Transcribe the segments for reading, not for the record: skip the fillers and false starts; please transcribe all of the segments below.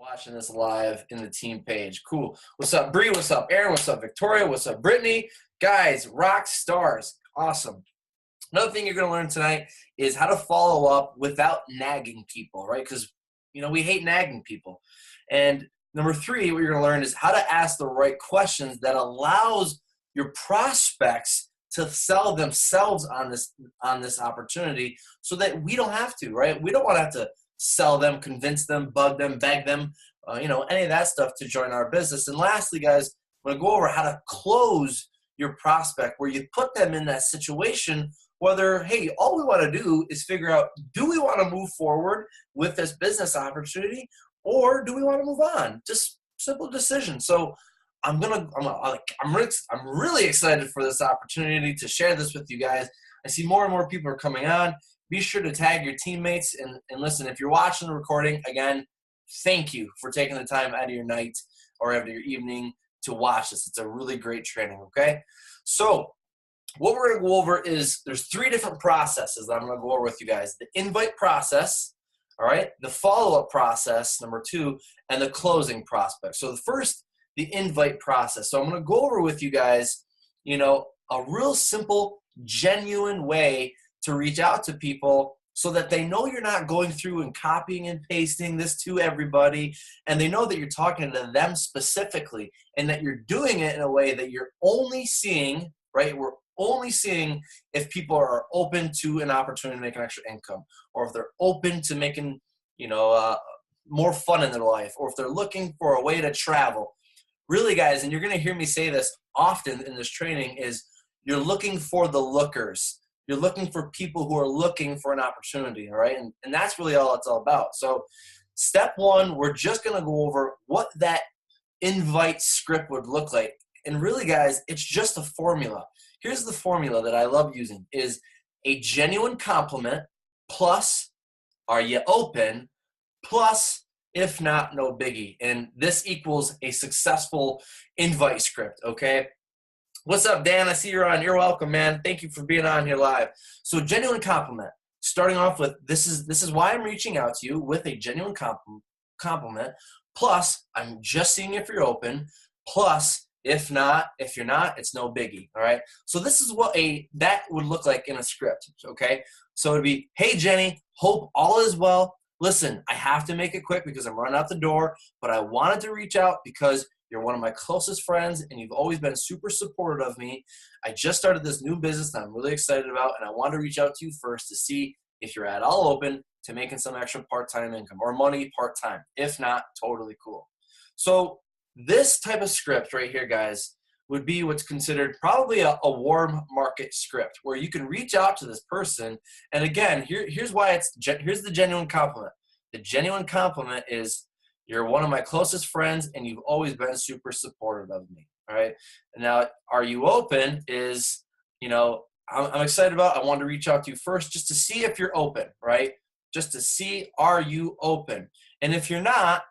watching this live in the team page. Cool. What's up, Bree? What's up, Aaron? What's up, Victoria? What's up, Brittany? Guys, rock stars. Awesome. Another thing you're going to learn tonight is how to follow up without nagging people, right? Because, we hate nagging people. And number three, what you're going to learn is how to ask the right questions that allows your prospects to sell themselves on this opportunity so that we don't have to, right? We don't want to have to sell them, convince them, bug them, beg them, any of that stuff to join our business. And lastly, guys, I'm going to go over how to close your prospect where you put them in that situation whether, hey, all we want to do is figure out, do we want to move forward with this business opportunity or do we want to move on? Just simple decision. So I'm really excited for this opportunity to share this with you guys. I see more and more people are coming on. Be sure to tag your teammates and listen, if you're watching the recording, again, thank you for taking the time out of your night or out of your evening to watch this. It's a really great training, okay? So what we're going to go over is there's three different processes that I'm going to go over with you guys. The invite process, all right, the follow-up process, number two, and the closing prospect. So the first, the invite process. So I'm going to go over with you guys, a real simple, genuine way to reach out to people so that they know you're not going through and copying and pasting this to everybody, and they know that you're talking to them specifically and that you're doing it in a way that you're only seeing, right? We're only seeing if people are open to an opportunity to make an extra income, or if they're open to making, more fun in their life, or if they're looking for a way to travel. Really, guys, and you're going to hear me say this often in this training, is you're looking for the lookers. You're looking for people who are looking for an opportunity, all right? And that's really all it's all about. So step one, we're just going to go over what that invite script would look like. And really, guys, it's just a formula. Here's the formula that I love using is a genuine compliment plus are you open plus if not, no biggie. And this equals a successful invite script, okay? What's up, Dan? I see you're on. You're welcome, man. Thank you for being on here live. So genuine compliment. Starting off with, this is why I'm reaching out to you with a genuine compliment. Plus, I'm just seeing if you're open. Plus, if you're not, it's no biggie, all right? So this is what that would look like in a script, okay? So it'd be, hey, Jenny, hope all is well. Listen, I have to make it quick because I'm running out the door, but I wanted to reach out because you're one of my closest friends and you've always been super supportive of me. I just started this new business that I'm really excited about, and I want to reach out to you first to see if you're at all open to making some extra part-time income or money part-time. If not, totally cool. So this type of script right here, guys, would be what's considered probably a warm market script where you can reach out to this person. And again, here's the genuine compliment. The genuine compliment is, you're one of my closest friends and you've always been super supportive of me, all right? And now, are you open is, I'm excited about, I wanted to reach out to you first just to see if you're open, right? Just to see, are you open? And if not,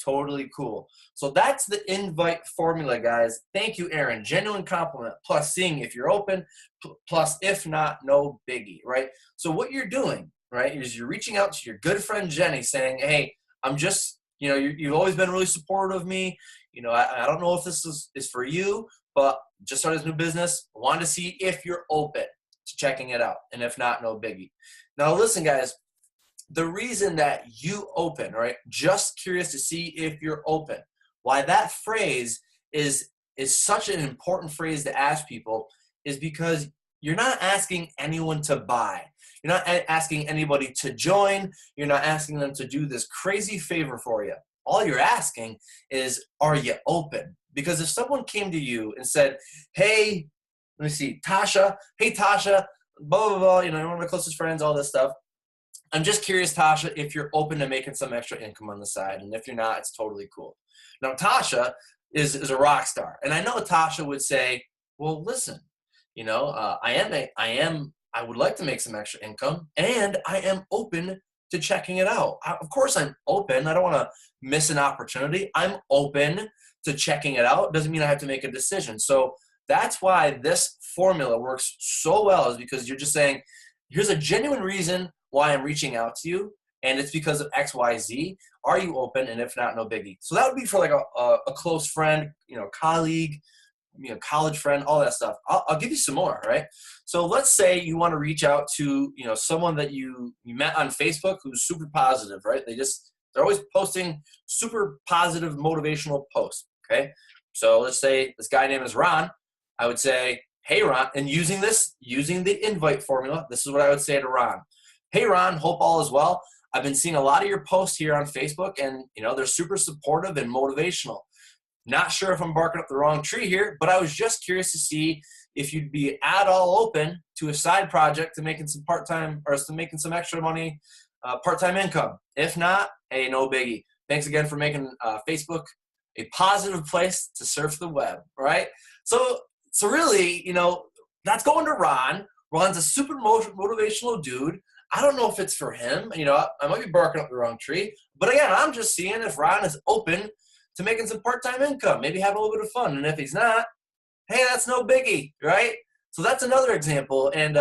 totally cool. So that's the invite formula, guys. Thank you, Aaron. Genuine compliment plus seeing if you're open plus if not, no biggie, right? So what you're doing, right, is you're reaching out to your good friend Jenny saying, hey, I'm just, you've always been really supportive of me. I don't know if this is for you, but just started this new business. I wanted to see if you're open to checking it out. And if not, no biggie. Now, listen, guys, the reason that you open, right, just curious to see if you're open, why that phrase is such an important phrase to ask people is because you're not asking anyone to buy. You're not asking anybody to join. You're not asking them to do this crazy favor for you. All you're asking is, are you open? Because if someone came to you and said, hey, let me see, Tasha, hey, Tasha, blah, blah, blah, one of my closest friends, all this stuff. I'm just curious, Tasha, if you're open to making some extra income on the side. And if you're not, it's totally cool. Now, Tasha is a rock star. And I know Tasha would say, well, listen, I would like to make some extra income, and I am open to checking it out. Of course, I'm open. I don't want to miss an opportunity. I'm open to checking it out. Doesn't mean I have to make a decision. So that's why this formula works so well, is because you're just saying, here's a genuine reason why I'm reaching out to you, and it's because of XYZ. Are you open? And if not, no biggie. So that would be for like a close friend, colleague, college friend, all that stuff. I'll give you some more, right? So let's say you want to reach out to, someone that you met on Facebook who's super positive, right? They're always posting super positive motivational posts, okay? So let's say this guy name is Ron. I would say, hey, Ron, and using the invite formula, this is what I would say to Ron. Hey, Ron, hope all is well. I've been seeing a lot of your posts here on Facebook, and, they're super supportive and motivational. Not sure if I'm barking up the wrong tree here, but I was just curious to see if you'd be at all open to a side project to making some part-time or to making some extra money, part-time income. If not, hey, no biggie. Thanks again for making Facebook a positive place to surf the web, right? So really, that's going to Ron. Ron's a super motivational dude. I don't know if it's for him. I might be barking up the wrong tree. But again, I'm just seeing if Ron is open to making some part-time income, maybe have a little bit of fun. And if he's not, hey, that's no biggie, right? So that's another example. And,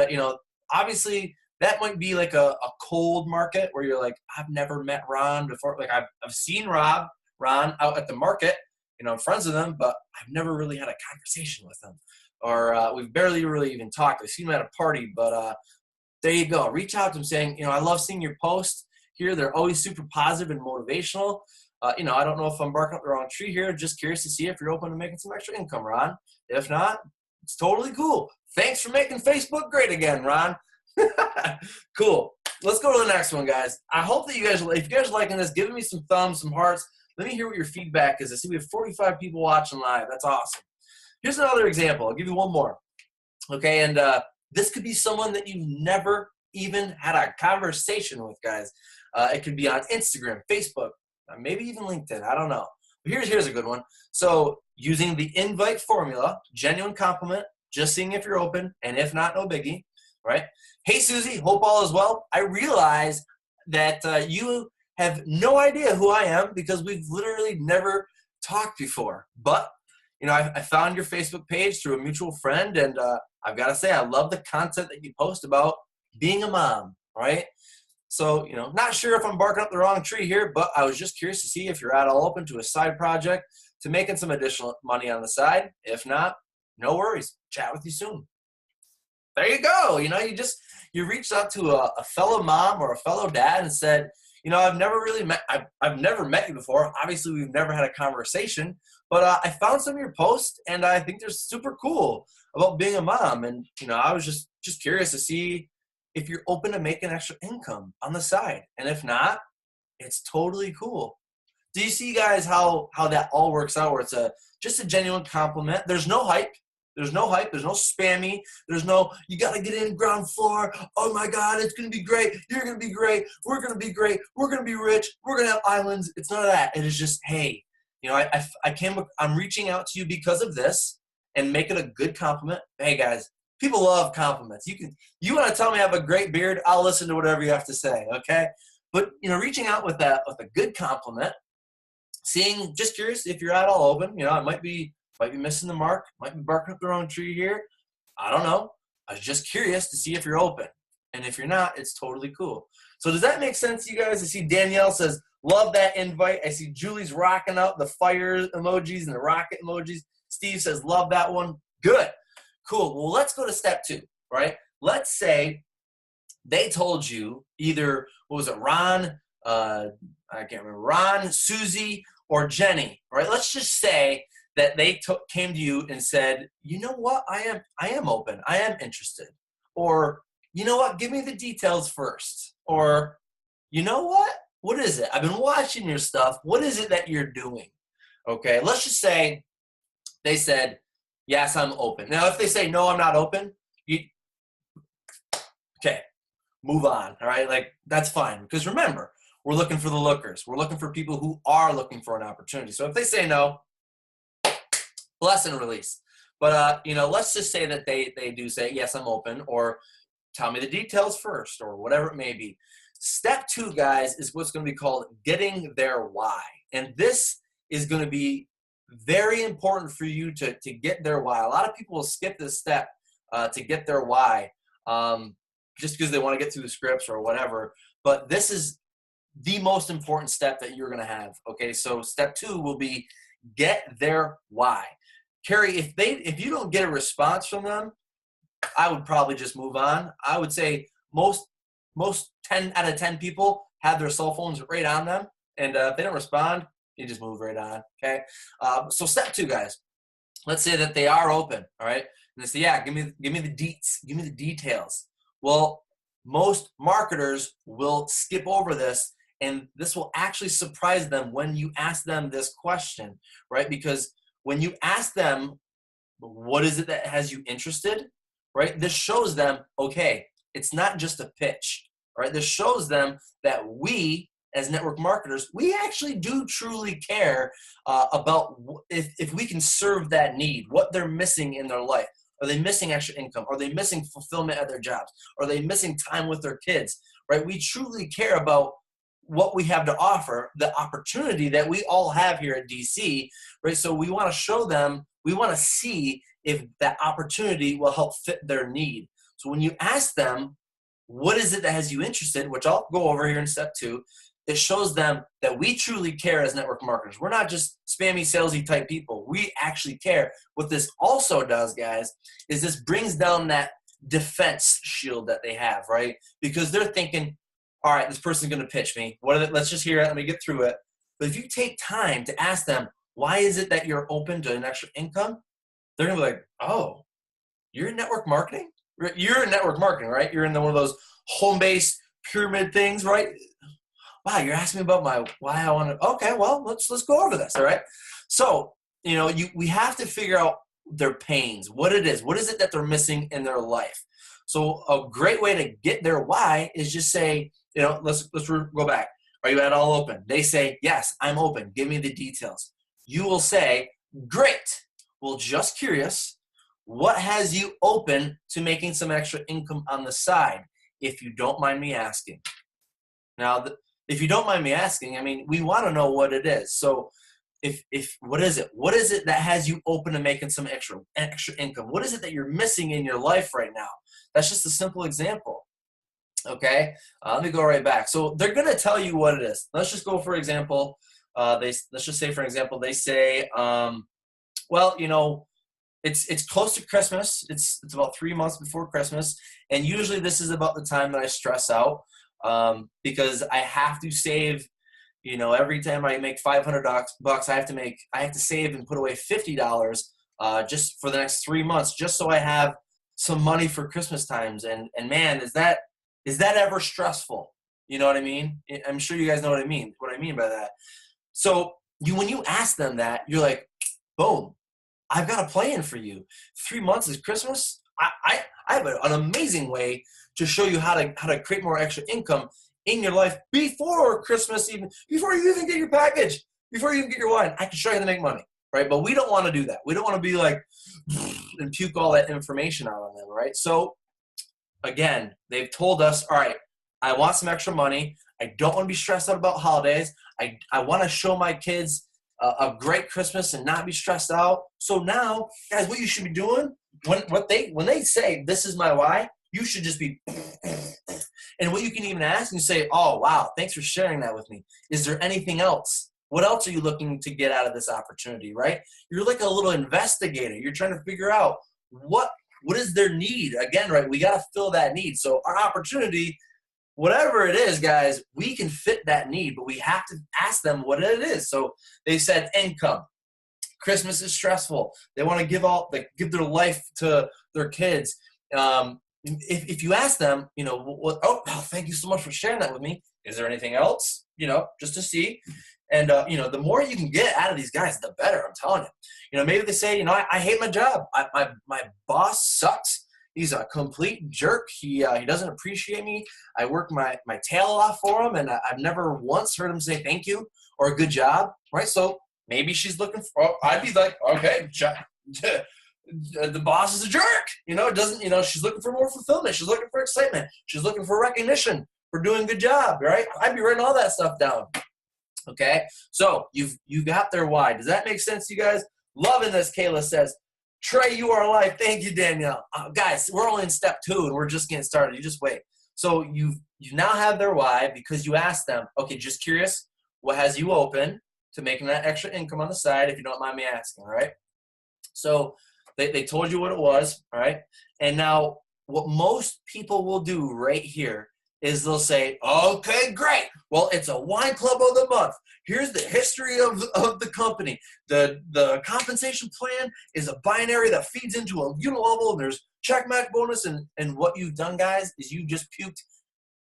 obviously that might be like a cold market where you're like, I've never met Ron before. Like I've seen Ron out at the market, I'm friends with him, but I've never really had a conversation with him. Or we've barely really even talked. I've seen him at a party, but there you go. Reach out to him saying, I love seeing your posts here. They're always super positive and motivational. I don't know if I'm barking up the wrong tree here. Just curious to see if you're open to making some extra income, Ron. If not, it's totally cool. Thanks for making Facebook great again, Ron. Cool. Let's go to the next one, guys. I hope that if you guys are liking this, give me some thumbs, some hearts. Let me hear what your feedback is. I see we have 45 people watching live. That's awesome. Here's another example. I'll give you one more. Okay, and this could be someone that you never even had a conversation with, guys. It could be on Instagram, Facebook, maybe even LinkedIn. I don't know. But here's a good one. So using the invite formula, genuine compliment, just seeing if you're open, and if not, no biggie, right? Hey, Susie, hope all is well. I realize that you have no idea who I am because we've literally never talked before. But, I found your Facebook page through a mutual friend, and I've got to say, I love the content that you post about being a mom, right? So, not sure if I'm barking up the wrong tree here, but I was just curious to see if you're at all open to a side project to making some additional money on the side. If not, no worries. Chat with you soon. There you go. You reached out to a fellow mom or a fellow dad and said, I've never met you before. Obviously, we've never had a conversation, but I found some of your posts, and I think they're super cool about being a mom. And, I was just curious to see if you're open to making extra income on the side. And if not, it's totally cool. Do you see, guys, how that all works out, where it's just a genuine compliment? There's no hype. There's no spammy. There's no, you got to get in ground floor. Oh, my God, it's going to be great. You're going to be great. We're going to be great. We're going to be rich. We're going to have islands. It's none of that. It is just, hey, I'm reaching out to you because of this, and make it a good compliment. Hey, guys, people love compliments. You want to tell me I have a great beard, I'll listen to whatever you have to say, okay? But, reaching out with a good compliment, just curious if you're at all open. I might be missing the mark, might be barking up the wrong tree here. I don't know. I was just curious to see if you're open. And if you're not, it's totally cool. So does that make sense to you guys? I see Danielle says, love that invite. I see Julie's rocking out the fire emojis and the rocket emojis. Steve says, love that one. Good. Cool. Well, let's go to step 2, right? Let's say they told you either, what was it, Ron, I can't remember, Ron, Susie, or Jenny, right? Let's just say that they came to you and said, you know what, I am open, I am interested. Or, you know what, give me the details first. Or, you know what is it? I've been watching your stuff. What is it that you're doing? Okay, let's just say they said, yes, I'm open. Now, if they say, no, I'm not open, okay, move on, all right? Like, that's fine. Because remember, we're looking for the lookers. We're looking for people who are looking for an opportunity. So if they say no, bless and release. But, let's just say that they do say, yes, I'm open, or tell me the details first, or whatever it may be. Step 2, guys, is what's going to be called getting their why. And this is going to be very important for you to get their why. A lot of people will skip this step to get their why just because they want to get through the scripts or whatever. But this is the most important step that you're going to have. Okay, so step 2 will be get their why. Carrie, if you don't get a response from them, I would probably just move on. I would say most 10 out of 10 people have their cell phones right on them, and if they don't respond, you just move right on. Okay, so step 2, guys. Let's say that they are open. All right, and they say, yeah, give me the deets, give me the details. Well, most marketers will skip over this, and this will actually surprise them when you ask them this question, right? Because when you ask them, what is it that has you interested, right? This shows them, okay, it's not just a pitch, right? This shows them that we, as network marketers, we actually do truly care about if we can serve that need, what they're missing in their life. Are they missing extra income? Are they missing fulfillment at their jobs? Are they missing time with their kids, right? We truly care about what we have to offer, the opportunity that we all have here at DC, right? So we want to show them, we want to see if that opportunity will help fit their need. So when you ask them, what is it that has you interested, which I'll go over here in step 2, it shows them that we truly care as network marketers. We're not just spammy, salesy type people. We actually care. What this also does, guys, is this brings down that defense shield that they have, right? Because they're thinking, all right, this person's going to pitch me. Let's just hear it. Let me get through it. But if you take time to ask them, why is it that you're open to an extra income? They're going to be like, oh, you're in network marketing? You're in network marketing, right? You're in one of those home-based pyramid things, right? Wow, you're asking me about why I want to. Okay, well, let's go over this, all right? So, we have to figure out their pains, what it is. What is it that they're missing in their life? So a great way to get their why is just say, let's go back. Are you at all open? They say, yes, I'm open. Give me the details. You will say, great. Well, just curious, what has you open to making some extra income on the side, if you don't mind me asking? Now, if you don't mind me asking, we want to know what it is. So if what is it? What is it that has you open to making some extra income? What is it that you're missing in your life right now? That's just a simple example. Okay, let me go right back. So they're going to tell you what it is. Let's just go for example. Let's just say, for example, they say, well, it's close to Christmas. It's about 3 months before Christmas, and usually this is about the time that I stress out because I have to save. Every time I make $500 bucks, I have to save and put away $50 just for the next 3 months, just so I have some money for Christmas times. And man, is that ever stressful? You know what I mean? I'm sure you guys know what I mean by that. So when you ask them that, you're like, boom, I've got a plan for you. 3 months is Christmas. I have an amazing way to show you how to create more extra income in your life before Christmas, even before you even get your package, before you even get your wine. I can show you how to make money, right? But we don't want to do that. We don't want to be like and puke all that information out on them, right? So again, they've told us, all right, I want some extra money. I don't want to be stressed out about holidays. I want to show my kids a great Christmas and not be stressed out. So now, guys, what you should be doing when they say this is my why, you should just be. And what you can even ask and say, oh, wow, thanks for sharing that with me. Is there anything else? What else are you looking to get out of this opportunity, right? You're like a little investigator. You're trying to figure out what is their need. Again, right, we got to fill that need. So our opportunity, whatever it is, guys, we can fit that need, but we have to ask them what it is. So they said income. Christmas is stressful. They want to give their life to their kids. If you ask them, thank you so much for sharing that with me. Is there anything else? Just to see. And, the more you can get out of these guys, the better, I'm telling you. Maybe they say, I hate my job. My boss sucks. He's a complete jerk. He doesn't appreciate me. I work my tail off for him, and I've never once heard him say thank you or good job, right? So maybe she's looking for, I'd be like, okay, the boss is a jerk. She's looking for more fulfillment. She's looking for excitement. She's looking for recognition for doing a good job, right? I'd be writing all that stuff down. Okay, so you got their why. Does that make sense to you guys? Loving this, Kayla says. Trey, you are alive. Thank you, Danielle. Guys, we're only in step 2, and we're just getting started. You just wait. So you now have their why because you asked them, okay, just curious, what has you open to making that extra income on the side, if you don't mind me asking, all right? So they told you what it was, all right? And now what most people will do right here is they'll say, okay, great. Well, it's a wine club of the month. Here's the history of the company. The compensation plan is a binary that feeds into a unilevel, and there's check match bonus. And what you've done, guys, is you just puked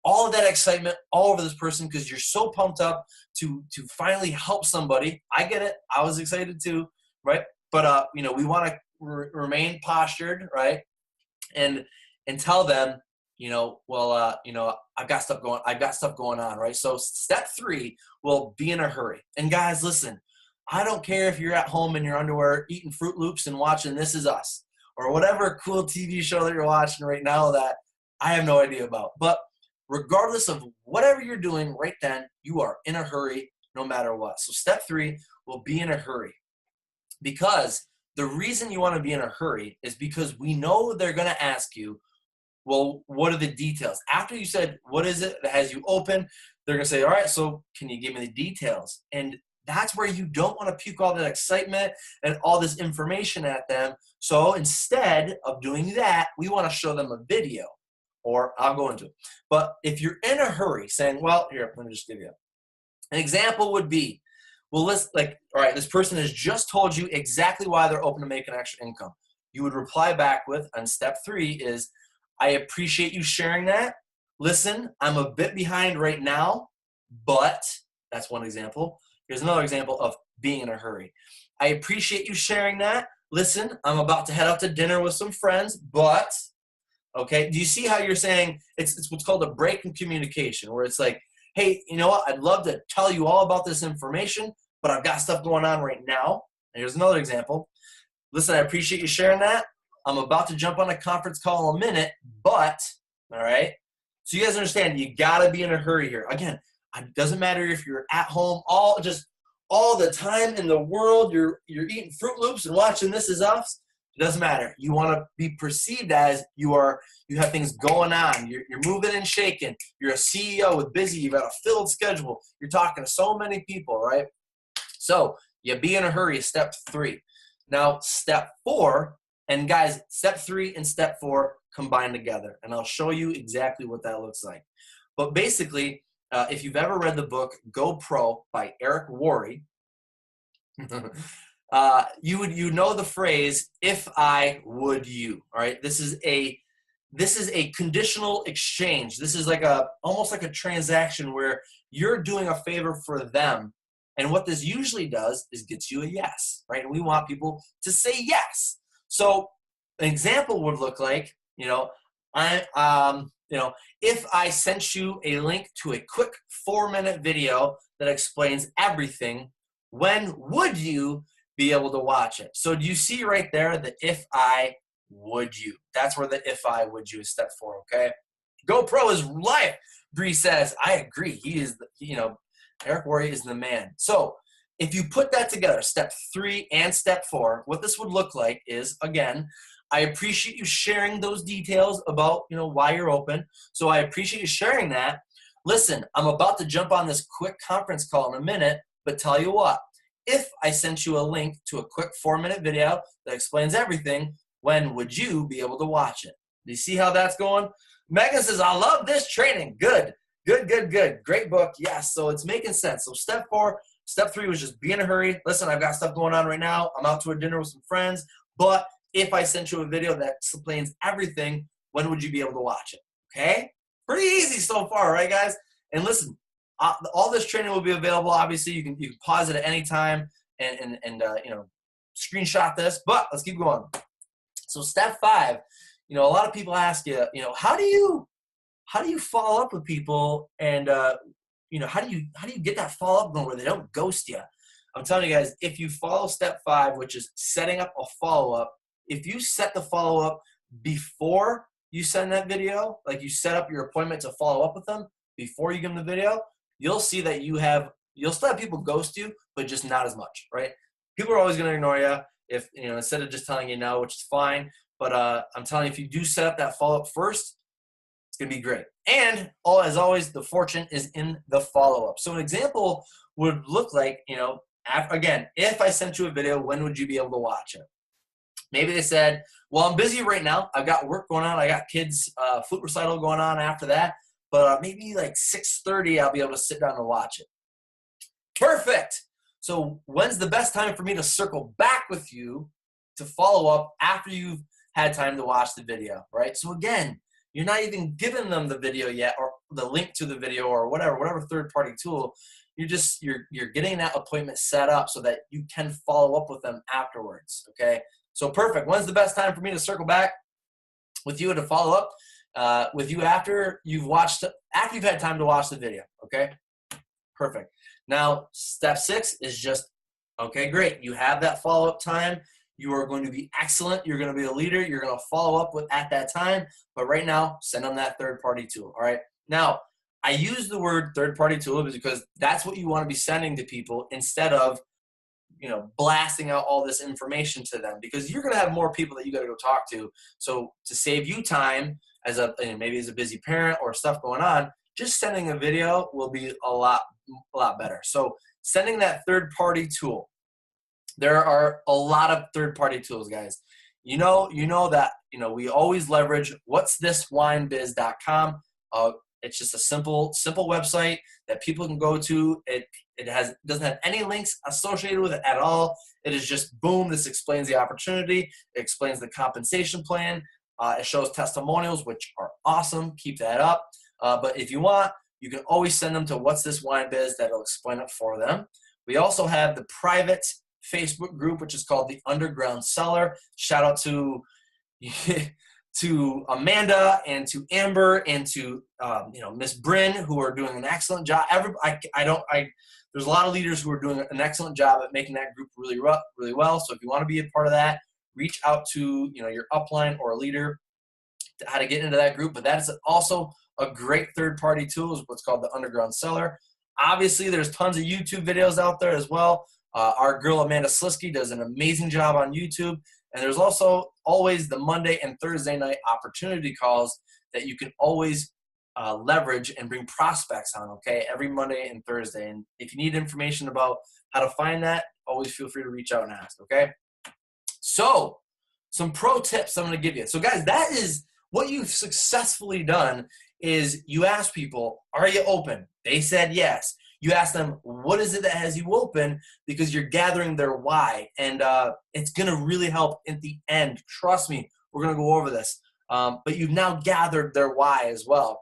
all of that excitement all over this person because you're so pumped up to finally help somebody. I get it. I was excited too, right? But we want to remain postured, right? And tell them, I've got stuff going on, right? So step 3 will be in a hurry. And guys, listen, I don't care if you're at home in your underwear eating Fruit Loops and watching This Is Us or whatever cool TV show that you're watching right now that I have no idea about. But regardless of whatever you're doing right then, you are in a hurry no matter what. So step 3 will be in a hurry. Because the reason you want to be in a hurry is because we know they're going to ask you, well, what are the details? After you said, what is it that has you open? They're going to say, all right, so can you give me the details? And that's where you don't want to puke all that excitement and all this information at them. So instead of doing that, we want to show them a video, or I'll go into it. But if you're in a hurry saying, well, here, let me just give you an example would be, well, all right, this person has just told you exactly why they're open to making extra income. You would reply back with, on step 3 is, I appreciate you sharing that. Listen, I'm a bit behind right now, but that's one example. Here's another example of being in a hurry. I appreciate you sharing that. Listen, I'm about to head out to dinner with some friends, but, okay, do you see how you're saying it's what's called a break in communication, where it's like, hey, you know what? I'd love to tell you all about this information, but I've got stuff going on right now. And here's another example. Listen, I appreciate you sharing that. I'm about to jump on a conference call in a minute, but, all right? So you guys understand, you got to be in a hurry here. Again, it doesn't matter if you're at home all the time in the world, you're eating Fruit Loops and watching This Is Us. It doesn't matter. You want to be perceived as you have things going on. You're moving and shaking. You're a CEO with busy. You've got a filled schedule. You're talking to so many people, right? So you be in a hurry, step 3. Now, step 4, and guys, step 3 and step 4 combine together, and I'll show you exactly what that looks like. But basically, if you've ever read the book Go Pro by Eric Worre, you know the phrase "if I would you." All right, this is a conditional exchange. This is almost like a transaction where you're doing a favor for them, and what this usually does is gets you a yes, right? And we want people to say yes. So an example would look like, if I sent you a link to a quick 4-minute video that explains everything, when would you be able to watch it? So do you see right there the if I would you? That's where the if I would you is step 4, okay? GoPro is life, Bree says. I agree. He is, Eric Worre is the man. So if you put that together, step 3 and step 4, what this would look like is, again, I appreciate you sharing those details about, why you're open. So I appreciate you sharing that. Listen, I'm about to jump on this quick conference call in a minute, but tell you what, if I sent you a link to a quick 4-minute video that explains everything, when would you be able to watch it? Do you see how that's going? Megan says, I love this training. Good. Great book. Yes, so it's making sense. So step 3 was just be in a hurry. Listen, I've got stuff going on right now. I'm out to a dinner with some friends, but if I sent you a video that explains everything, when would you be able to watch it? Okay? Pretty easy so far, right, guys? And listen, all this training will be available. Obviously, you can pause it at any time and screenshot this. But let's keep going. So step 5, a lot of people ask you, how do you follow up with people, and how do you get that follow up going where they don't ghost you? I'm telling you guys, if you follow step 5, which is setting up a follow up, if you set the follow up before you send that video, like you set up your appointment to follow up with them before you give them the video, you'll see that you'll still have people ghost you, but just not as much, right? People are always going to ignore you if, instead of just telling you no, which is fine. But I'm telling you, if you do set up that follow up first, It's going to be great. And as always, the fortune is in the follow-up. So an example would look like, again, if I sent you a video, when would you be able to watch it? Maybe they said, well, I'm busy right now. I've got work going on. I got kids' flute recital going on after that. But maybe like 6:30, I'll be able to sit down and watch it. Perfect. So when's the best time for me to circle back with you to follow up after you've had time to watch the video, right? So again, you're not even giving them the video yet or the link to the video or whatever third-party tool. You're getting that appointment set up so that you can follow up with them afterwards, okay? So perfect. When's the best time for me to circle back with you to follow up with you after you've had time to watch the video, okay? Perfect. Now, step 6 is just, okay, great. You have that follow-up time. You are going to be excellent. You're going to be a leader. You're going to follow up at that time. But right now, send them that third-party tool, all right? Now, I use the word third-party tool because that's what you want to be sending to people instead of, blasting out all this information to them, because you're going to have more people that you got to go talk to. So to save you time maybe as a busy parent or stuff going on, just sending a video will be a lot better. So sending that third-party tool. There are a lot of third-party tools, guys. You know that we always leverage what'sthiswinebiz.com. It's just a simple website that people can go to. It doesn't have any links associated with it at all. It is just boom. This explains the opportunity. It explains the compensation plan. It shows testimonials, which are awesome. Keep that up. But if you want, you can always send them to What's This Wine Biz. That'll explain it for them. We also have the private Facebook group, which is called the Underground Cellar. Shout out to Amanda and to Amber and to Miss Bryn, who are doing an excellent job. There's a lot of leaders who are doing an excellent job at making that group really well. So if you want to be a part of that, reach out to your upline or a leader to how to get into that group. But that is also a great third-party tool, is what's called the Underground Cellar. Obviously, there's tons of YouTube videos out there as well. Our girl Amanda Slisky does an amazing job on YouTube. And there's also always the Monday and Thursday night opportunity calls that you can always leverage and bring prospects on, okay, every Monday and Thursday. And if you need information about how to find that, always feel free to reach out and ask, okay? So some pro tips I'm going to give you. So, guys, that is what you've successfully done is you ask people, are you open? They said yes. You ask them, what is it that has you open? Because you're gathering their why. And it's going to really help at the end. Trust me, we're going to go over this. But you've now gathered their why as well.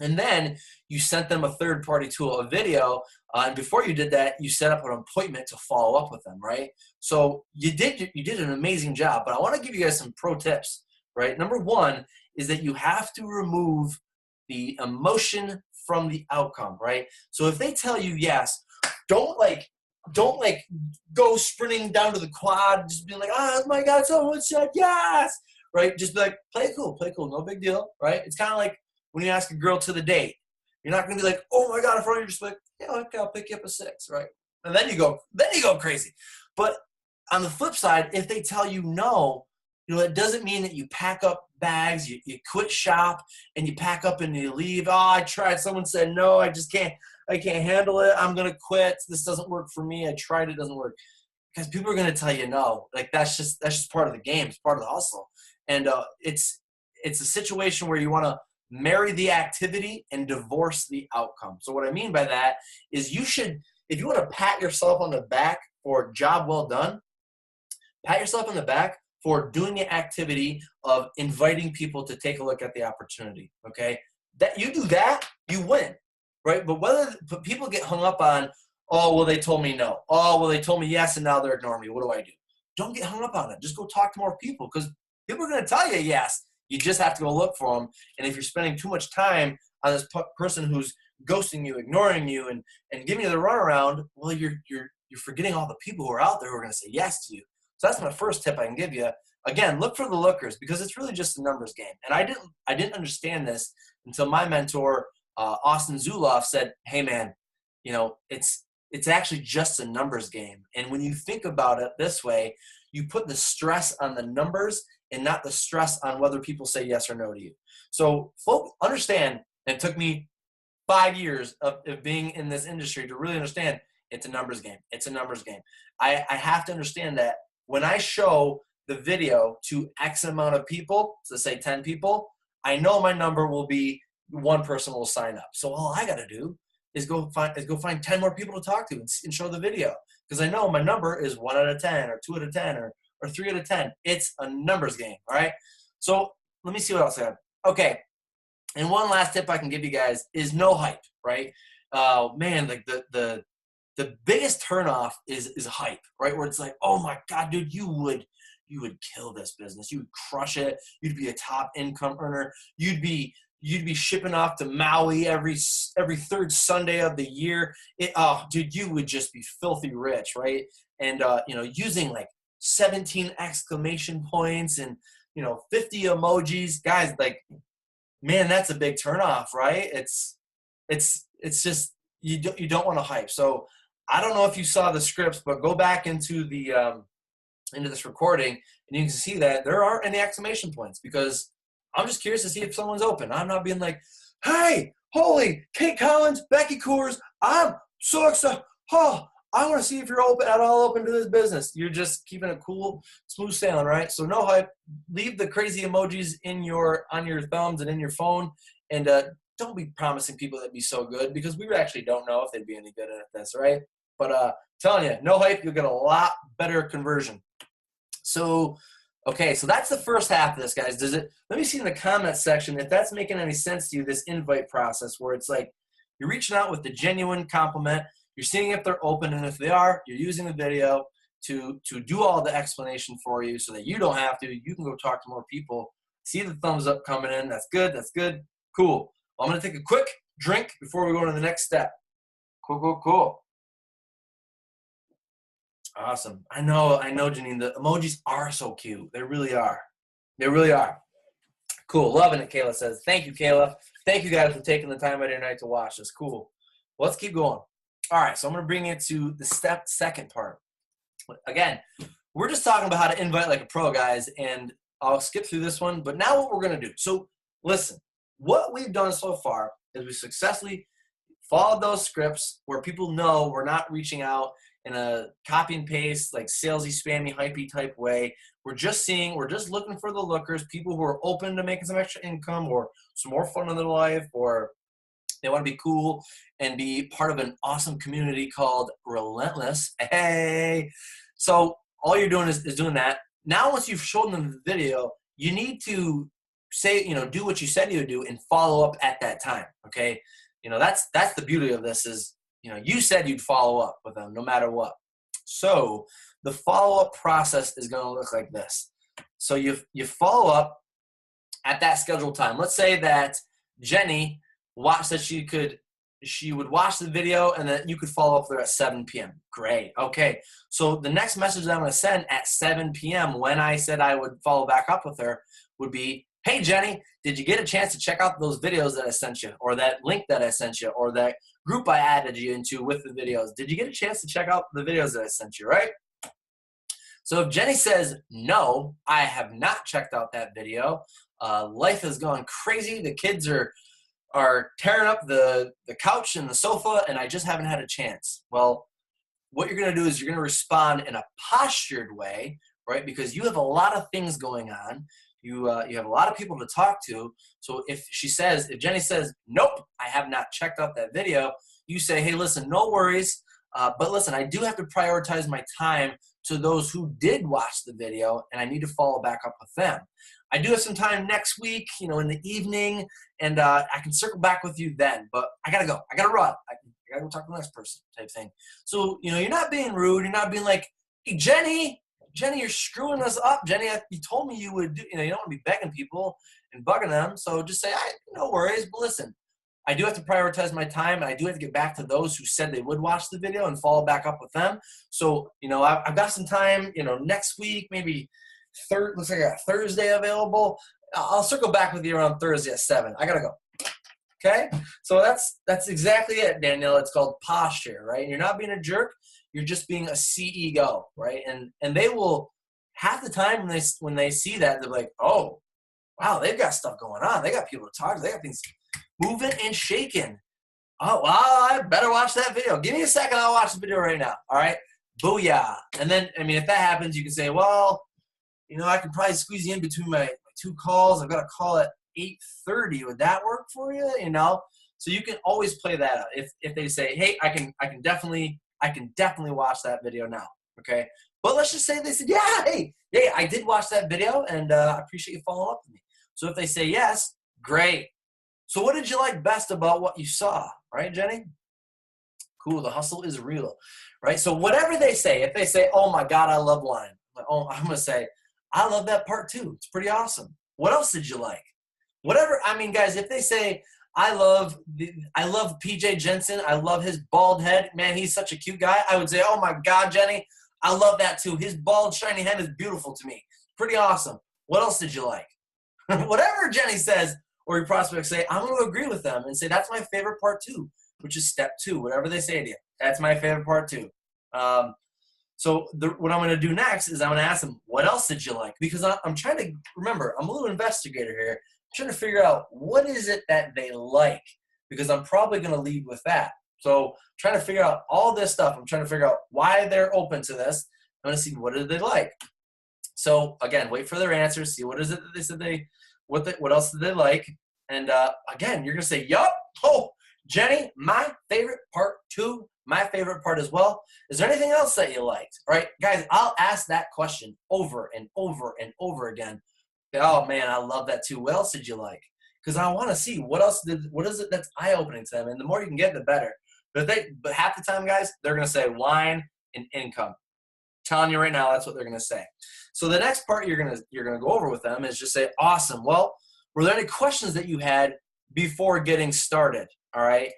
And then you sent them a third-party tool, a video. And before you did that, you set up an appointment to follow up with them, right? So you did an amazing job. But I want to give you guys some pro tips, right? Number 1 is that you have to remove the emotion from the outcome, right? So if they tell you yes, don't go sprinting down to the quad, just being like, oh my God, someone said yes, right? Just be like, play it cool, no big deal, right? It's kind of like when you ask a girl to the date. You're not going to be like, oh my God, in front of you, just like, yeah, okay, I'll pick you up at 6, right? And then you go crazy. But on the flip side, if they tell you no, it doesn't mean that you pack up bags, you quit shop, and you pack up and you leave. Oh, I tried. Someone said no. I can't handle it. I'm going to quit. This doesn't work for me. I tried. It doesn't work. Because people are going to tell you no. Like that's just part of the game. It's part of the hustle. And it's a situation where you want to marry the activity and divorce the outcome. So what I mean by that is if you want to pat yourself on the back for job well done, pat yourself on the back for doing the activity of inviting people to take a look at the opportunity, okay? That you do that, you win, right? But people get hung up on, oh, well, they told me no. Oh, well, they told me yes, and now they're ignoring me. What do I do? Don't get hung up on it. Just go talk to more people because people are going to tell you yes. You just have to go look for them. And if you're spending too much time on this person who's ghosting you, ignoring you, and giving you the runaround, well, you're forgetting all the people who are out there who are going to say yes to you. So that's my first tip I can give you. Again, look for the lookers because it's really just a numbers game. And I didn't understand this until my mentor, Austin Zuloff, said, hey, man, it's it's actually just a numbers game. And when you think about it this way, you put the stress on the numbers and not the stress on whether people say yes or no to you. So folks, understand, it took me 5 years of being in this industry to really understand it's a numbers game. It's a numbers game. I have to understand that when I show the video to X amount of people, so say 10 people, I know my number will be one person will sign up. So all I got to do is go find 10 more people to talk to and show the video, because I know my number is 1 out of 10 or 2 out of 10 or 3 out of 10. It's a numbers game. All right. So let me see what else I have. Okay. And one last tip I can give you guys is no hype, right? Man, like the biggest turnoff is hype, right? Where it's like, oh my God, dude, you would kill this business. You would crush it. You'd be a top income earner. You'd be shipping off to Maui every third Sunday of the year. Dude, you would just be filthy rich, right? And using like 17 exclamation points and 50 emojis, guys, like, man, that's a big turnoff, right? It's just you don't want to hype. So I don't know if you saw the scripts, but go back into this recording and you can see that there aren't any exclamation points, because I'm just curious to see if someone's open. I'm not being like, hey, holy, Kate Collins, Becky Coors, I'm so excited. Oh, I want to see if you're at all open to this business. You're just keeping it cool, smooth sailing, right? So no hype. Leave the crazy emojis on your thumbs and in your phone, and don't be promising people that'd be so good, because we actually don't know if they'd be any good at this, right? But telling you, no hype, you'll get a lot better conversion. So, okay, so that's the first half of this, guys. Let me see in the comments section if that's making any sense to you, this invite process, where it's like you're reaching out with the genuine compliment. You're seeing if they're open, and if they are, you're using the video to do all the explanation for you so that you don't have to. You can go talk to more people. See the thumbs up coming in. That's good. That's good. Cool. I'm going to take a quick drink before we go to the next step. Cool. Awesome. I know, Janine. The emojis are so cute. They really are. Cool. Loving it, Kayla says. Thank you, Kayla. Thank you guys for taking the time out of your night to watch this. Cool. Well, let's keep going. All right, so I'm going to bring you to the second part. Again, we're just talking about how to invite like a pro, guys, and I'll skip through this one. But now what we're going to do. So listen, what we've done so far is we successfully followed those scripts where people know we're not reaching out in a copy and paste, like salesy, spammy, hypey type way. We're just looking for the lookers, people who are open to making some extra income or some more fun in their life, or they want to be cool and be part of an awesome community called Relentless. Hey. So all you're doing is doing that. Now, once you've shown them the video, you need to say, do what you said you would do and follow up at that time. Okay. That's the beauty of this is, you said you'd follow up with them no matter what. So the follow-up process is going to look like this. So you follow up at that scheduled time. Let's say that Jenny said she would watch the video and then you could follow up there at 7 p.m. Great. Okay. So the next message that I'm going to send at 7 p.m. when I said I would follow back up with her would be, hey, Jenny, did you get a chance to check out those videos that I sent you, or that link that I sent you, or that group I added you into with the videos? Did you get a chance to check out the videos that I sent you, right? So if Jenny says, no, I have not checked out that video, life has gone crazy, the kids are tearing up the couch and the sofa, and I just haven't had a chance. Well, what you're going to do is you're going to respond in a postured way, right? Because you have a lot of things going on. You have a lot of people to talk to. So if Jenny says, nope, I have not checked out that video, you say, hey, listen, no worries. But listen, I do have to prioritize my time to those who did watch the video, and I need to follow back up with them. I do have some time next week, in the evening, and I can circle back with you then. But I got to go. I got to run. I got to go talk to the next person type thing. So, you're not being rude. You're not being like, hey, Jenny, you're screwing us up. Jenny, you told me you would do, you don't want to be begging people and bugging them. So just say, no worries. But listen, I do have to prioritize my time, and I do have to get back to those who said they would watch the video and follow back up with them. So, I've got some time, next week, maybe looks like I got Thursday available. I'll circle back with you around Thursday at 7. I got to go. Okay? So that's exactly it, Danielle. It's called posture, right? You're not being a jerk. You're just being a CEO, right? And they will, half the time when they see that, they're like, oh, wow, they've got stuff going on. They got people to talk to. They got things moving and shaking. Oh, well, I better watch that video. Give me a second. I'll watch the video right now. All right? Booyah. And then, I mean, if that happens, you can say, well, you know, I can probably squeeze you in between my 2 calls. I've got a call at 8:30. Would that work for you? You know? So you can always play that out. If they say, hey, I can definitely watch that video now. Okay? But let's just say they said, yeah, hey, I did watch that video, and I appreciate you following up with me. So if they say yes, great. So what did you like best about what you saw? Right, Jenny? Cool, the hustle is real, right? So whatever they say, if they say, oh my God, I love wine, I'm going to say, I love that part too. It's pretty awesome. What else did you like? Whatever, I mean, guys, if they say, I love PJ Jensen, I love his bald head, man, he's such a cute guy, I would say, oh my God, Jenny, I love that too. His bald, shiny head is beautiful to me. Pretty awesome. What else did you like? Whatever Jenny says, or your prospects say, I'm going to agree with them and say, that's my favorite part too, which is step 2, whatever they say to you. That's my favorite part too. So what I'm going to do next is I'm going to ask them, what else did you like? Because I'm trying to remember, I'm a little investigator here. I'm trying to figure out what is it that they like, because I'm probably going to lead with that. So I'm trying to figure out all this stuff. I'm trying to figure out why they're open to this. I'm going to see what did they like. So again, wait for their answers. See what is it that they said what else did they like? And again, you're going to say, yup. Oh, Jenny, my favorite part too. My favorite part as well. Is there anything else that you liked? All right, guys, I'll ask that question over and over and over again. Oh man, I love that too. What else did you like? Because I want to see what is it that's eye-opening to them. And the more you can get, the better. But half the time, guys, they're going to say wine and income. Telling you right now, that's what they're going to say. So the next part you're going to go over with them is just say, awesome. Well, were there any questions that you had before getting started? All right.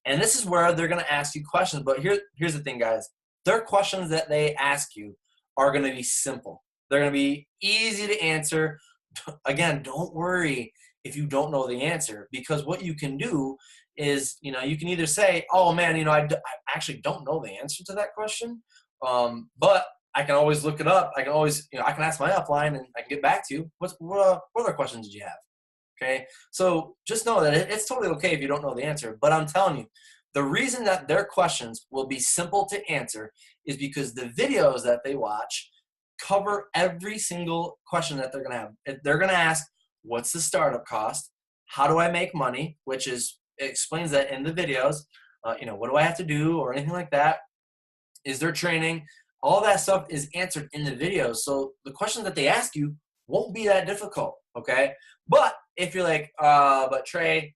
And this is where they're going to ask you questions. But here's the thing, guys. Their questions that they ask you are going to be simple. They're going to be easy to answer. Again, don't worry if you don't know the answer, because what you can do is, you can either say, oh man, I actually don't know the answer to that question. But I can always look it up. I can always, I can ask my upline and I can get back to you. What other questions did you have? Okay. So just know that it's totally okay if you don't know the answer, but I'm telling you, the reason that their questions will be simple to answer is because the videos that they watch cover every single question that they're going to have. They're going to ask, what's the startup cost? How do I make money? Which is, it explains that in the videos. What do I have to do or anything like that? Is there training? All that stuff is answered in the videos. So the questions that they ask you won't be that difficult, okay? But if you're like, but Trey,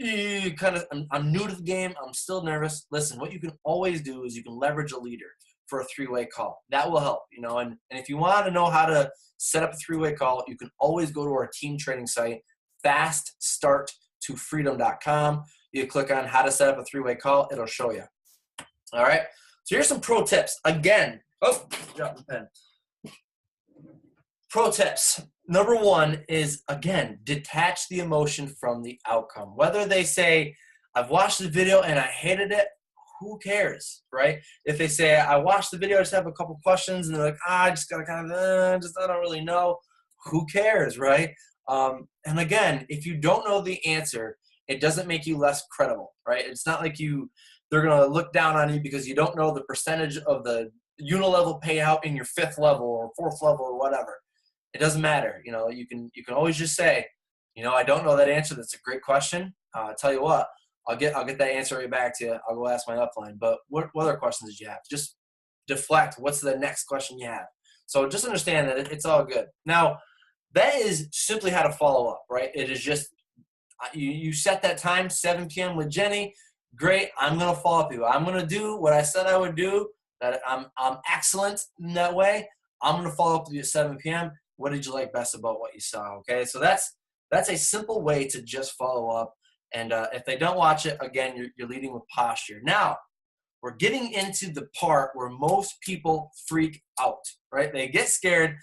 I'm new to the game, I'm still nervous. Listen, what you can always do is you can leverage a leader for a 3-way call. That will help, and if you want to know how to set up a 3-way call, you can always go to our team training site, faststarttofreedom.com. You click on how to set up a 3-way call, it'll show you. All right. So here's some pro tips. Again, drop the pen. Pro tips. Number 1 is, again, detach the emotion from the outcome. Whether they say, I've watched the video and I hated it, who cares, right? If they say, I watched the video, I just have a couple questions, and they're like, I just got to kind of, I don't really know, who cares, right? And again, if you don't know the answer, it doesn't make you less credible, right? It's not like they're going to look down on you because you don't know the percentage of the unilevel payout in your 5th level or 4th level or whatever. It doesn't matter. You can always just say, I don't know that answer. That's a great question. I'll tell you what, I'll get that answer right back to you. I'll go ask my upline. But what other questions did you have? Just deflect. What's the next question you have? So just understand that it's all good. Now, that is simply how to follow up, right? It is just, you set that time, 7 p.m. with Jenny. Great. I'm going to follow up with you. I'm going to do what I said I would do. That I'm excellent in that way. I'm going to follow up with you at 7 p.m. What did you like best about what you saw? Okay. So that's a simple way to just follow up. And if they don't watch it, again, you're leading with posture. Now, we're getting into the part where most people freak out, right? They get scared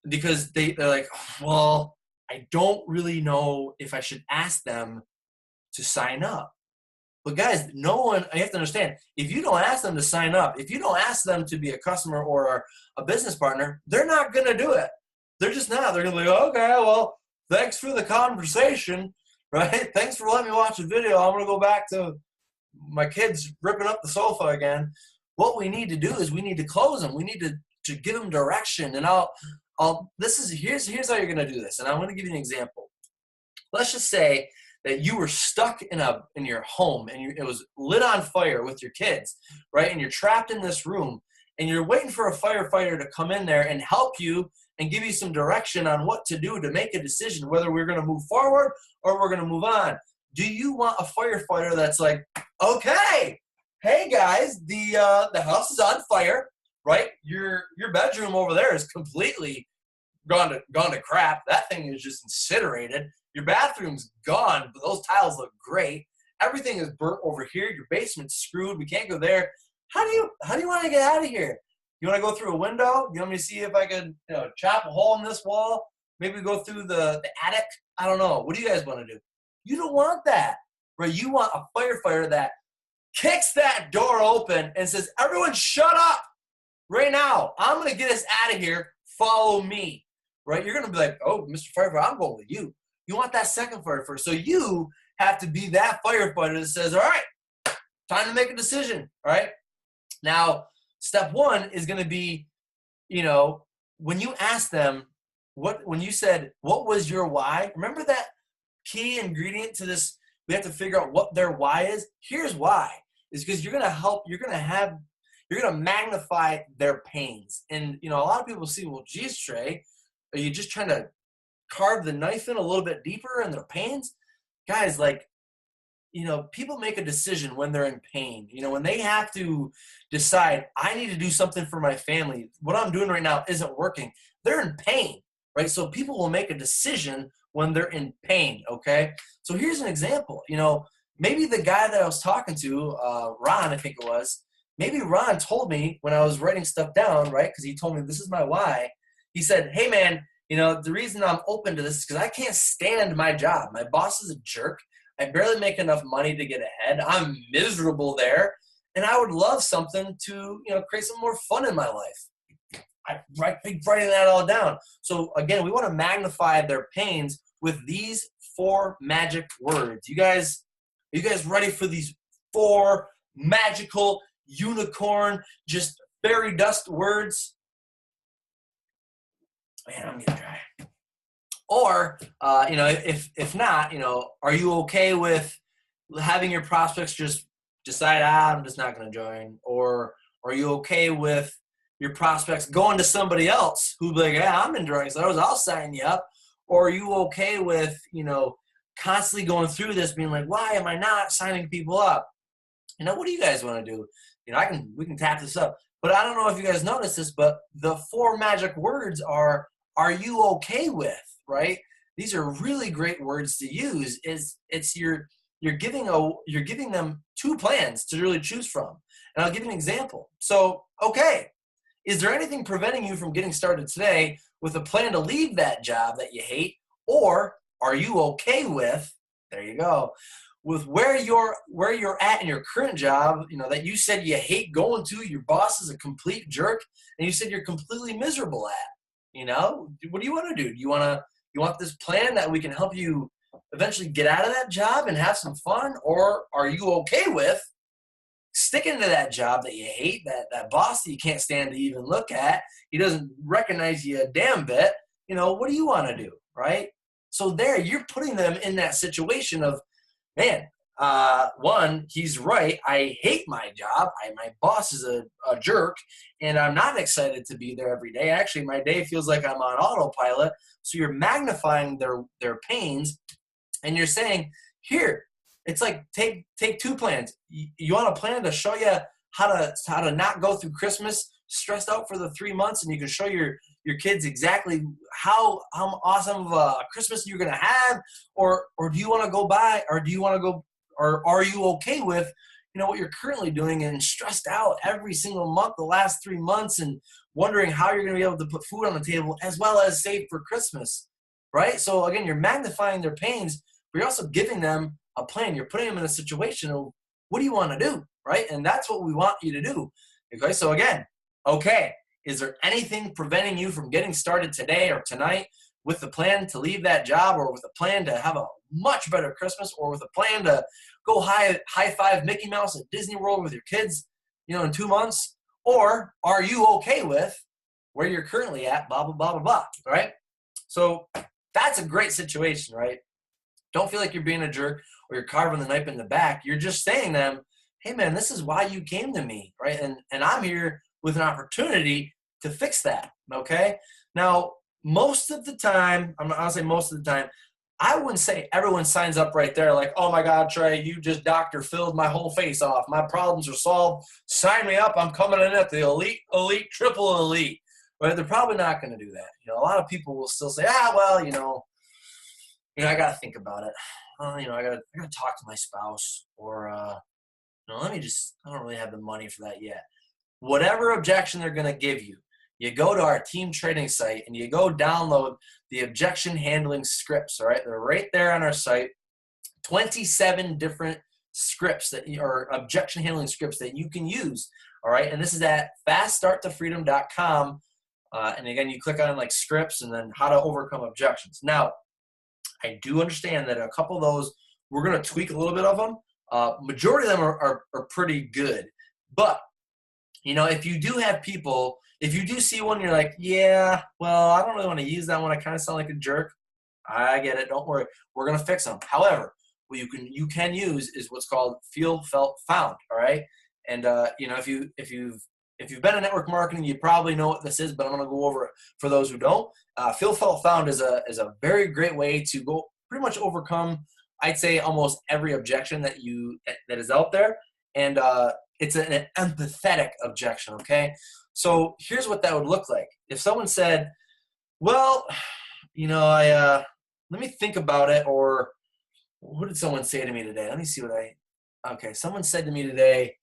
because they're like, well, I don't really know if I should ask them to sign up. But guys, no one, you have to understand, if you don't ask them to sign up, if you don't ask them to be a customer or a business partner, they're not going to do it. They're just not. They're going to be like, okay, well, thanks for the conversation, right? Thanks for letting me watch the video. I'm going to go back to my kids ripping up the sofa again. What we need to do is we need to close them. We need to give them direction. And here's how you're going to do this. And I'm going to give you an example. Let's just say that you were stuck in your home and it was lit on fire with your kids, right? And you're trapped in this room and you're waiting for a firefighter to come in there and help you and give you some direction on what to do to make a decision, whether we're going to move forward or we're going to move on. Do you want a firefighter that's like, okay, hey guys, the house is on fire, right? Your bedroom over there is completely gone to crap. That thing is just incinerated. Your bathroom's gone, but those tiles look great. Everything is burnt over here. Your basement's screwed. We can't go there. How do you want to get out of here? You want to go through a window? You want me to see if I could chop a hole in this wall? Maybe go through the attic? I don't know. What do you guys want to do? You don't want that, right? You want a firefighter that kicks that door open and says, everyone shut up right now. I'm going to get us out of here. Follow me, right? You're going to be like, oh, Mr. Firefighter, I'm going with you. You want that second firefighter. So you have to be that firefighter that says, all right, time to make a decision, all right? Now, step one is going to be, when you ask them, when you said, what was your why? Remember that key ingredient to this? We have to figure out what their why is. Here's why. Is because you're going to magnify their pains. And, a lot of people see, well, geez, Trey, are you just trying to carve the knife in a little bit deeper in their pains? Guys, people make a decision when they're in pain. When they have to decide, I need to do something for my family. What I'm doing right now isn't working. They're in pain, right? So people will make a decision when they're in pain, okay? So here's an example. Maybe the guy that I was talking to, Ron, I think it was, maybe Ron told me when I was writing stuff down, right? Because he told me this is my why. He said, hey, man, the reason I'm open to this is because I can't stand my job. My boss is a jerk. I barely make enough money to get ahead. I'm miserable there. And I would love something to, create some more fun in my life. I think writing that all down. So again, we want to magnify their pains with these 4 magic words. Are you guys ready for these 4 magical unicorn, just fairy dust words? Man, I'm getting dry. Or, if not, are you okay with having your prospects just decide, I'm just not going to join? Or are you okay with your prospects going to somebody else who'll be like, yeah, I'm enjoying this, I'll sign you up? Or are you okay with, constantly going through this being like, why am I not signing people up? What do you guys want to do? We can tap this up. But I don't know if you guys noticed this, but the 4 magic words are you okay with, right? These are really great words to use. You're giving them 2 plans to really choose from. And I'll give you an example. So, okay, is there anything preventing you from getting started today with a plan to leave that job that you hate? Or are you okay with, there you go, with where you're at in your current job, that you said you hate going to, your boss is a complete jerk, and you said you're completely miserable at? What do you want to do? You want this plan that we can help you eventually get out of that job and have some fun? Or are you okay with sticking to that job that you hate, that boss that you can't stand to even look at? He doesn't recognize you a damn bit. What do you want to do, right? So there, you're putting them in that situation of, man, one, he's right. I hate my job. My boss is a jerk, and I'm not excited to be there every day. Actually, my day feels like I'm on autopilot. So you're magnifying their pains, and you're saying, here, it's like take 2 plans. You want a plan to show you how to not go through Christmas stressed out for the 3 months, and you can show your kids exactly how awesome of a Christmas you're gonna have, or do you want to go by, or do you want to go? Or are you okay with, what you're currently doing and stressed out every single month, the last 3 months, and wondering how you're going to be able to put food on the table as well as save for Christmas, right? So again, you're magnifying their pains, but you're also giving them a plan. You're putting them in a situation of, what do you want to do, right? And that's what we want you to do. Okay, so again, okay, is there anything preventing you from getting started today or tonight with the plan to leave that job, or with a plan to have a much better Christmas, or with a plan to go high five Mickey Mouse at Disney World with your kids, in 2 months? Or are you okay with where you're currently at, blah, blah, blah, blah, blah, right? So that's a great situation, right? Don't feel like you're being a jerk or you're carving the knife in the back. You're just saying to them, hey, man, this is why you came to me, right? And I'm here with an opportunity to fix that, okay? Now, most of the time, I'll say most of the time, I wouldn't say everyone signs up right there like, oh, my God, Trey, you just Dr. Phil'd my whole face off. My problems are solved. Sign me up. I'm coming in at the elite, triple elite. But they're probably not going to do that. A lot of people will still say, well, I got to think about it. I got to talk to my spouse, or, I don't really have the money for that yet. Whatever objection they're going to give you, you go to our team training site and you go download the objection handling scripts, all right? They're right there on our site. 27 different scripts or objection handling scripts that you can use, all right? And this is at faststarttofreedom.com. And again, you click on like scripts and then how to overcome objections. Now, I do understand that a couple of those, we're going to tweak a little bit of them. Majority of them are pretty good. But, if you do have people, if you do see one, you're like, yeah, well, I don't really want to use that one. I kind of sound like a jerk. I get it. Don't worry. We're going to fix them. However, what you can use is what's called feel, felt, found. All right. And, if you've been in network marketing, you probably know what this is, but I'm going to go over it for those who don't. Feel, felt, found is a very great way to go pretty much overcome, I'd say, almost every objection that is out there. And it's an empathetic objection, okay? So here's what that would look like. If someone said, well, let me think about it, or what did someone say to me today? Let me see someone said to me today,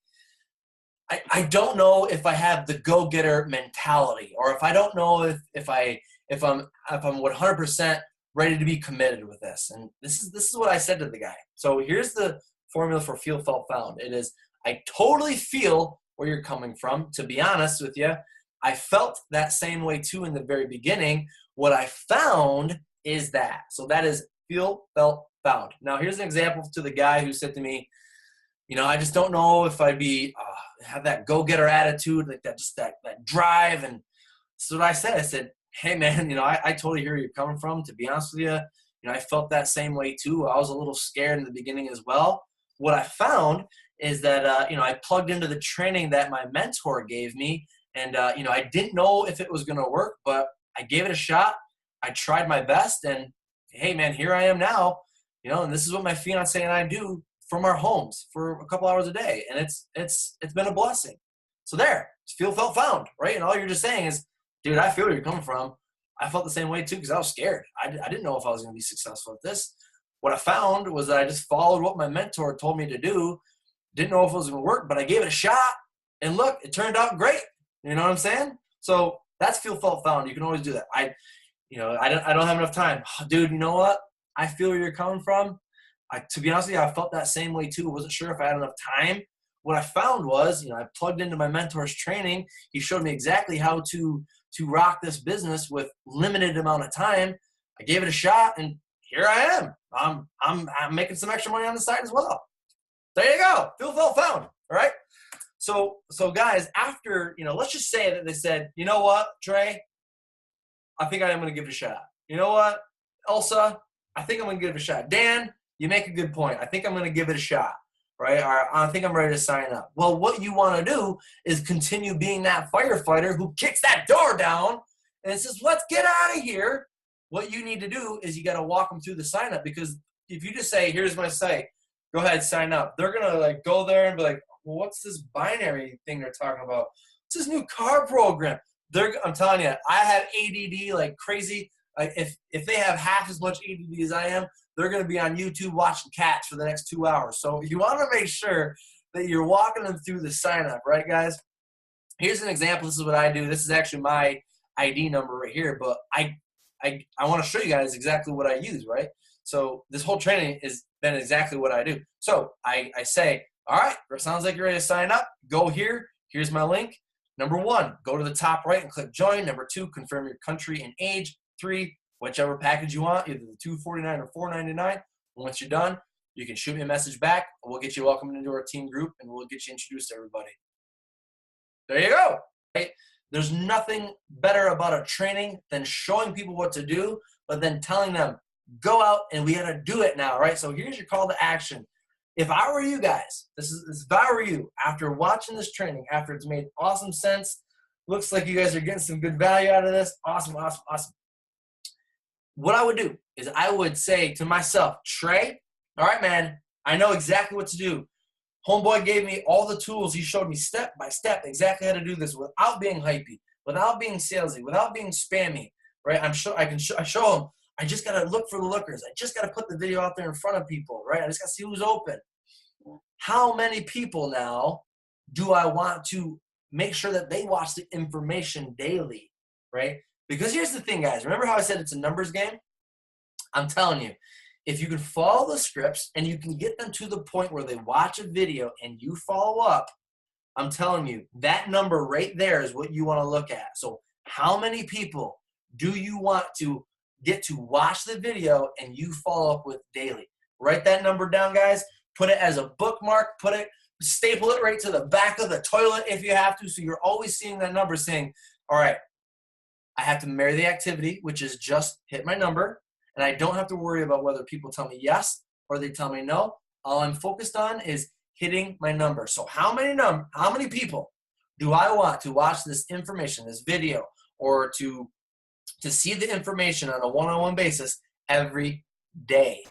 I don't know if I have the go-getter mentality, or if I don't know if I'm 100% ready to be committed with this. And this is what I said to the guy. So here's the formula for feel, felt, found. It is, I totally feel where you're coming from. To be honest with you, I felt that same way too in the very beginning. What I found is that. So that is feel, felt, found. Now here's an example to the guy who said to me, I just don't know if I'd be have that go-getter attitude, like that, just that drive. And so what I said, hey man, I totally hear where you're coming from. To be honest with you, I felt that same way too. I was a little scared in the beginning as well. What I found is that, I plugged into the training that my mentor gave me, and, I didn't know if it was going to work, but I gave it a shot. I tried my best, and hey man, here I am now, and this is what my fiance and I do from our homes for a couple hours a day. And it's been a blessing. So there, it's feel, felt, found, right? And all you're just saying is, dude, I feel where you're coming from. I felt the same way too, because I was scared. I didn't know if I was going to be successful at this. What I found was that I just followed what my mentor told me to do. Didn't know if it was going to work, but I gave it a shot. And look, it turned out great. You know what I'm saying? So that's feel, felt, found. You can always do that. I don't have enough time. Dude, you know what? I feel where you're coming from. To be honest with you, I felt that same way too. I wasn't sure if I had enough time. What I found was, I plugged into my mentor's training. He showed me exactly how to rock this business with limited amount of time. I gave it a shot, and here I am. I'm making some extra money on the side as well. There you go. Feel, felt, found. All right. So guys, after, let's just say that they said, you know what, Trey, I think I am going to give it a shot. You know what, Elsa, I think I'm going to give it a shot. Dan, you make a good point. I think I'm going to give it a shot, right? Or I think I'm ready to sign up. Well, what you want to do is continue being that firefighter who kicks that door down and says, let's get out of here. What you need to do is you got to walk them through the sign up, because if you just say, here's my site, go ahead, sign up. They're going to go there and be like, well, what's this binary thing they're talking about? It's this new car program. I'm telling you, I have ADD like crazy. If they have half as much ADD as I am, they're going to be on YouTube watching cats for the next 2 hours. So you want to make sure that you're walking them through the sign up, right, guys? Here's an example. This is what I do. This is actually my ID number right here, but I want to show you guys exactly what I use, right? So this whole training has been exactly what I do. So I say, all right, it sounds like you're ready to sign up. Go here. Here's my link. Number 1, go to the top right and click join. Number 2, confirm your country and age. 3, whichever package you want, either the $249 or $499. Once you're done, you can shoot me a message back. We'll get you welcomed into our team group, and we'll get you introduced to everybody. There you go. Right? There's nothing better about a training than showing people what to do, but then telling them, go out and we got to do it now, right? So here's your call to action. If I were you guys, if I were you, after watching this training, after it's made awesome sense, looks like you guys are getting some good value out of this. Awesome, awesome, awesome. What I would do is I would say to myself, Trey, all right, man, I know exactly what to do. Homeboy gave me all the tools. He showed me step by step exactly how to do this without being hypey, without being salesy, without being spammy, right? I show him. I just got to look for the lookers. I just got to put the video out there in front of people, right? I just got to see who's open. How many people now do I want to make sure that they watch the information daily, right? Because here's the thing, guys. Remember how I said it's a numbers game? I'm telling you, if you can follow the scripts and you can get them to the point where they watch a video and you follow up, I'm telling you, that number right there is what you want to look at. So how many people do you want to get to watch the video and you follow up with daily? Write that number down, guys. Put it as a bookmark. Staple it right to the back of the toilet if you have to, so you're always seeing that number saying, all right, I have to marry the activity, which is just hit my number, and I don't have to worry about whether people tell me yes or they tell me no. All I'm focused on is hitting my number. So how many people do I want to watch this information, this video, or to see the information on a one-on-one basis every day?